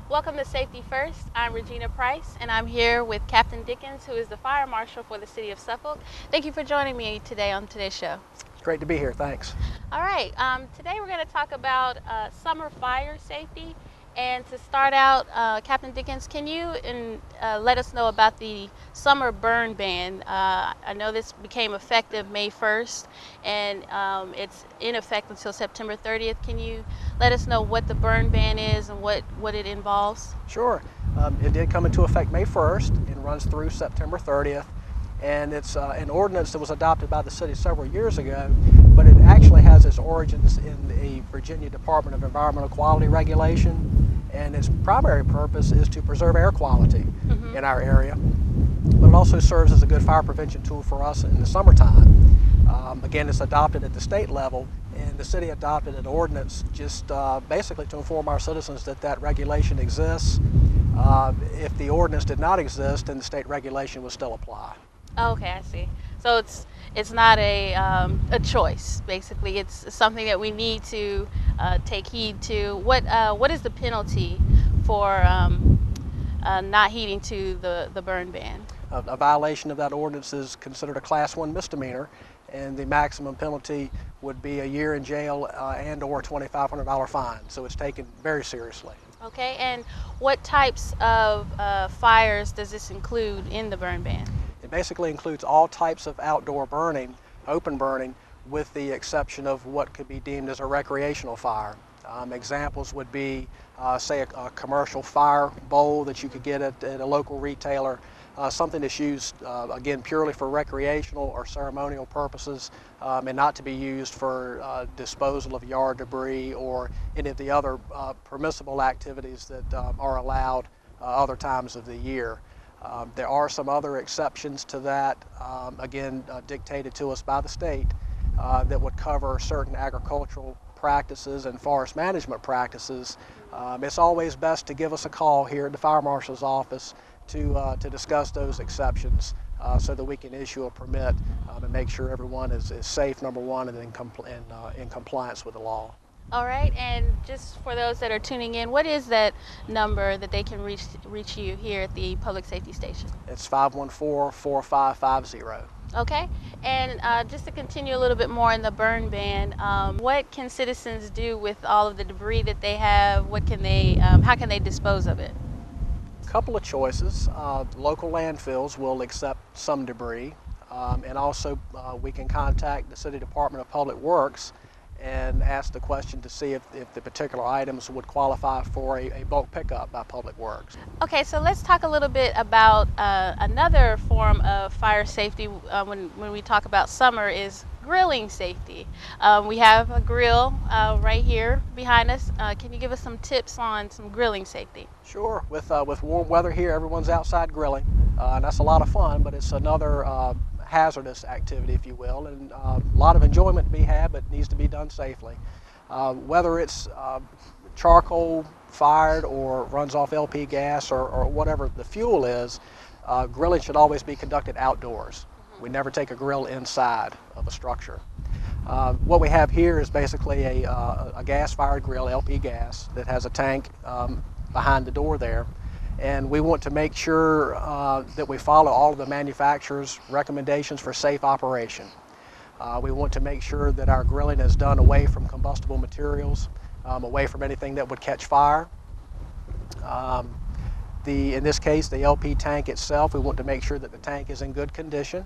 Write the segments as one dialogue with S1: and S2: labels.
S1: Welcome to Safety First. I'm Regina Price, and I'm here with Captain Dickens, who is the Fire Marshal for the City of Suffolk. Thank you for joining me today on today's show.
S2: Great to be here, thanks.
S1: All right, today we're going to talk about summer fire safety. And to start out, Captain Dickens, can you let us know about the summer burn ban? I know this became effective May 1st, and it's in effect until September 30th. Can you let us know what the burn ban is and what it involves?
S2: Sure. It did come into effect May 1st and runs through September 30th. And it's an ordinance that was adopted by the city several years ago, but it actually has its origins in the Virginia Department of Environmental Quality Regulation. And its primary purpose is to preserve air quality in our area, but it also serves as a good fire prevention tool for us in the summertime. Again, it's adopted at the state level, and the city adopted an ordinance just basically to inform our citizens that that regulation exists. If the ordinance did not exist, then the state regulation would still apply.
S1: Oh, okay, I see. So it's not a choice. Basically, it's something that we need to take heed to. What is the penalty for not heeding to the burn ban?
S2: A violation of that ordinance is considered a Class 1 misdemeanor, and the maximum penalty would be a year in jail and/or a $2,500 fine. So it's taken very seriously.
S1: Okay, and what types of fires does this include in the burn ban?
S2: It basically includes all types of outdoor burning, open burning, with the exception of what could be deemed as a recreational fire. Examples would be, say, a commercial fire bowl that you could get at a local retailer, something that's used, again, purely for recreational or ceremonial purposes, and not to be used for disposal of yard debris or any of the other permissible activities that are allowed other times of the year. There are some other exceptions to that, again, dictated to us by the state, that would cover certain agricultural practices and forest management practices. It's always best to give us a call here at the Fire Marshal's office to discuss those exceptions so that we can issue a permit and make sure everyone is safe, number one, and in compliance with the law.
S1: All right, and just for those that are tuning in, what is that number that they can reach you here at the public safety station?
S2: It's 514-4550.
S1: Okay, and just to continue a little bit more in the burn ban, what can citizens do with all of the debris that they have? What can they, how can they dispose of it?
S2: A couple of choices. Local landfills will accept some debris, and also we can contact the City Department of Public Works and ask the question to see if the particular items would qualify for a bulk pickup by Public Works.
S1: Okay, so let's talk a little bit about another form of fire safety when we talk about summer is grilling safety. We have a grill right here behind us. Can you give us some tips on some grilling safety?
S2: Sure. With warm weather here, everyone's outside grilling, and that's a lot of fun, but it's another hazardous activity, if you will, and a lot of enjoyment to be had, but it needs to be done safely. Whether it's charcoal fired or runs off LP gas or whatever the fuel is, grilling should always be conducted outdoors. We never take a grill inside of a structure. What we have here is basically a gas-fired grill, LP gas, that has a tank behind the door there. And we want to make sure that we follow all of the manufacturer's recommendations for safe operation. We want to make sure that our grilling is done away from combustible materials, away from anything that would catch fire. In this case, the LP tank itself, we want to make sure that the tank is in good condition,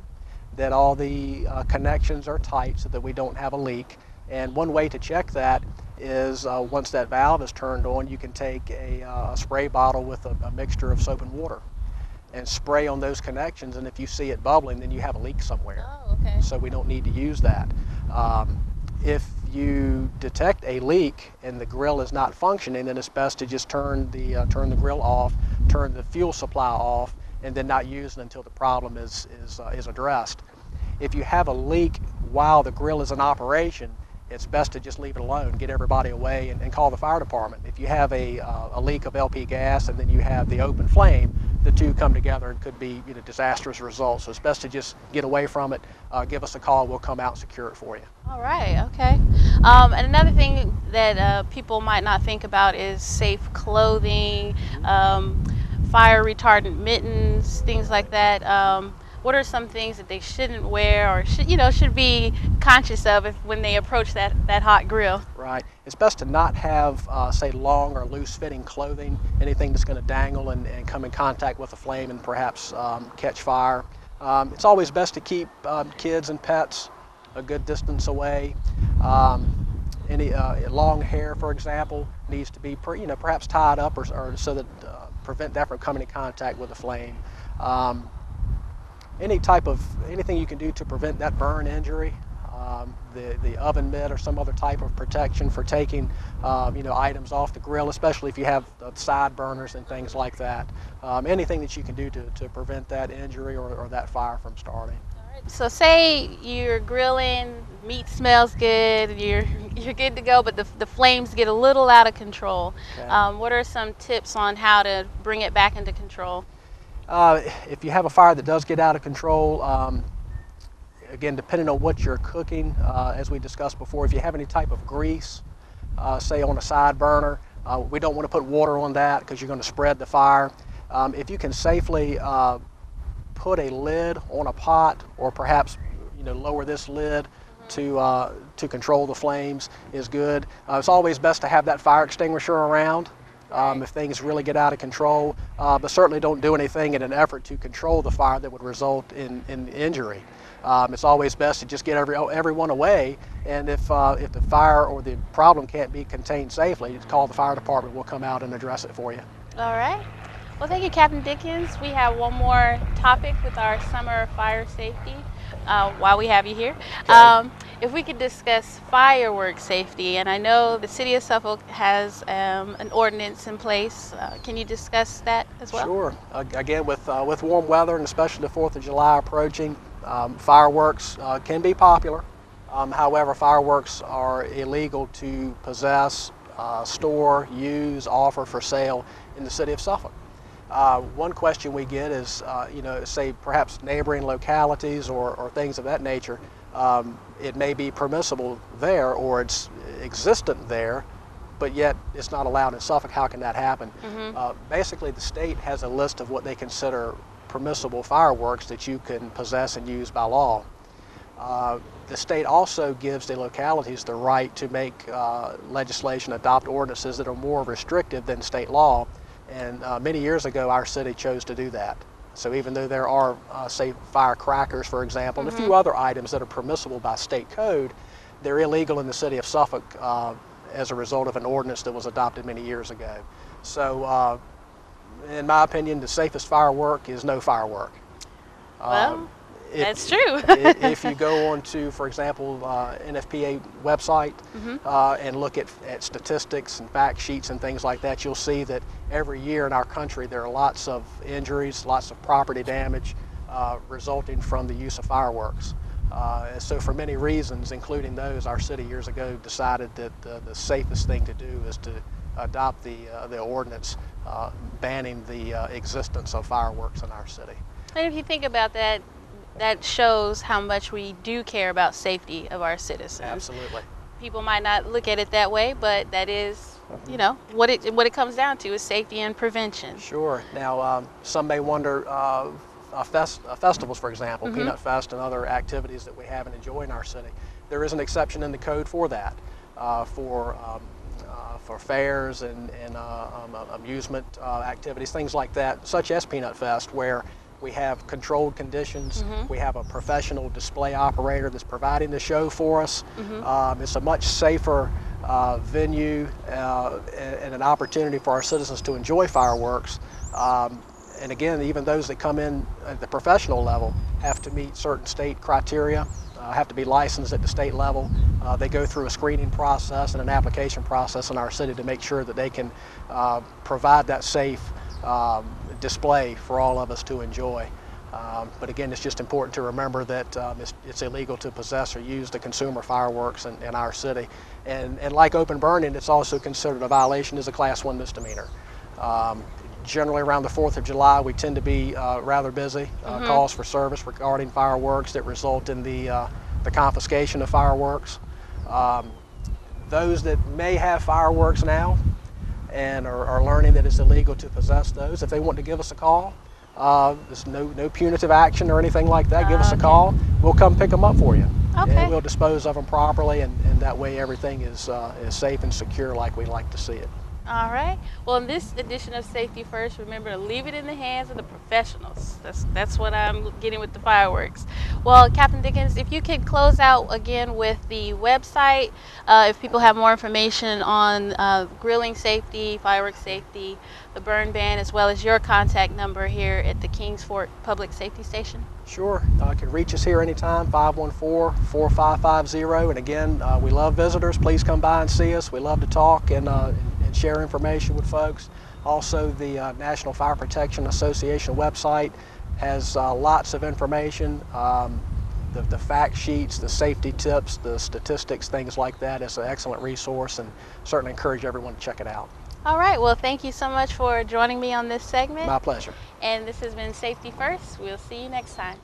S2: that all the connections are tight so that we don't have a leak. And one way to check that is once that valve is turned on, you can take a spray bottle with a mixture of soap and water and spray on those connections, and if you see it bubbling, then you have a leak somewhere.
S1: Oh, okay.
S2: So we don't need to use that. If you detect a leak and the grill is not functioning, then it's best to just turn the grill off, turn the fuel supply off, and then not use it until the problem is addressed. If you have a leak while the grill is in operation, it's best to just leave it alone, get everybody away, and call the fire department. If you have a leak of LP gas and then you have the open flame, the two come together and could be disastrous results. So it's best to just get away from it. Give us a call. We'll come out and secure it for you.
S1: All right, okay. And another thing that people might not think about is safe clothing, fire retardant mittens, things like that. What are some things that they shouldn't wear or should be conscious of when they approach that hot grill?
S2: Right. It's best to not have, say, long or loose-fitting clothing, anything that's going to dangle and come in contact with the flame and perhaps catch fire. It's always best to keep kids and pets a good distance away. Any long hair, for example, needs to be perhaps tied up or so that prevent that from coming in contact with the flame. Anything you can do to prevent that burn injury, the oven mitt or some other type of protection for taking items off the grill, especially if you have side burners and things like that. Anything that you can do to prevent that injury or that fire from starting.
S1: So say you're grilling, meat smells good, you're good to go, but the flames get a little out of control.
S2: Okay.
S1: What are some tips on how to bring it back into control?
S2: If you have a fire that does get out of control, again, depending on what you're cooking, as we discussed before, if you have any type of grease, say on a side burner, we don't want to put water on that because you're going to spread the fire. If you can safely put a lid on a pot, or perhaps lower this lid to control the flames, is good. It's always best to have that fire extinguisher around. If things really get out of control, but certainly don't do anything in an effort to control the fire that would result in injury. It's always best to just get everyone away, and if the fire or the problem can't be contained safely, call the fire department. We'll come out and address it for you.
S1: All right. Well, thank you, Captain Dickens. We have one more topic with our summer fire safety while we have you here.
S2: Okay.
S1: If we could discuss fireworks safety, and I know the City of Suffolk has an ordinance in place. Can you discuss that as well?
S2: Sure. Again, with warm weather and especially the 4th of July approaching, fireworks can be popular. However, fireworks are illegal to possess, store, use, offer for sale in the City of Suffolk. One question we get is, say perhaps neighboring localities or things of that nature, it may be permissible there or it's existent there, but yet it's not allowed in Suffolk. How can that happen? Basically, the state has a list of what they consider permissible fireworks that you can possess and use by law. The state also gives the localities the right to make legislation, adopt ordinances that are more restrictive than state law. And many years ago, our city chose to do that. So even though there are, say, firecrackers, for example, and a few other items that are permissible by state code, they're illegal in the City of Suffolk as a result of an ordinance that was adopted many years ago. So in my opinion, the safest firework is no firework.
S1: Well, that's true.
S2: If you go on to, for example, NFPA website and look at statistics and fact sheets and things like that, you'll see that every year in our country there are lots of injuries, lots of property damage resulting from the use of fireworks. So for many reasons, including those, our city years ago decided that the safest thing to do is to adopt the ordinance banning the existence of fireworks in our city.
S1: And if you think about that, that shows how much we do care about safety of our citizens.
S2: Absolutely.
S1: People might not look at it that way, but that is, what it comes down to is safety and prevention.
S2: Sure. Now, some may wonder, festivals, for example, Peanut Fest and other activities that we have and enjoy in our city. There is an exception in the code for that, for fairs and amusement activities, things like that, such as Peanut Fest, where we have controlled conditions. We have a professional display operator that's providing the show for us. It's a much safer venue and an opportunity for our citizens to enjoy fireworks. And again, even those that come in at the professional level have to meet certain state criteria, have to be licensed at the state level. They go through a screening process and an application process in our city to make sure that they can provide that safe display for all of us to enjoy. But again, it's just important to remember that it's illegal to possess or use the consumer fireworks in our city. And like open burning, it's also considered a violation as a Class 1 misdemeanor. Generally around the 4th of July, we tend to be rather busy. Calls for service regarding fireworks that result in the confiscation of fireworks. Those that may have fireworks now and are learning that it's illegal to possess those, if they want to give us a call, there's no punitive action or anything like that. Give us a call. We'll come pick them up for you.
S1: Okay.
S2: And we'll dispose of them properly, and that way everything is safe and secure like we like to see it.
S1: All right. Well, in this edition of Safety First, remember to leave it in the hands of the professionals. That's what I'm getting with the fireworks. Well, Captain Dickens, if you could close out again with the website, if people have more information on grilling safety, fireworks safety, the burn ban, as well as your contact number here at the Kings Fort Public Safety Station.
S2: Sure. You can reach us here anytime, 514-4550. And again, we love visitors. Please come by and see us. We love to talk and share information with folks. Also, the National Fire Protection Association website has lots of information. The fact sheets, the safety tips, the statistics, things like that. It's an excellent resource, and certainly encourage everyone to check it out.
S1: All right. Well, thank you so much for joining me on this segment.
S2: My pleasure.
S1: And this has been Safety First. We'll see you next time.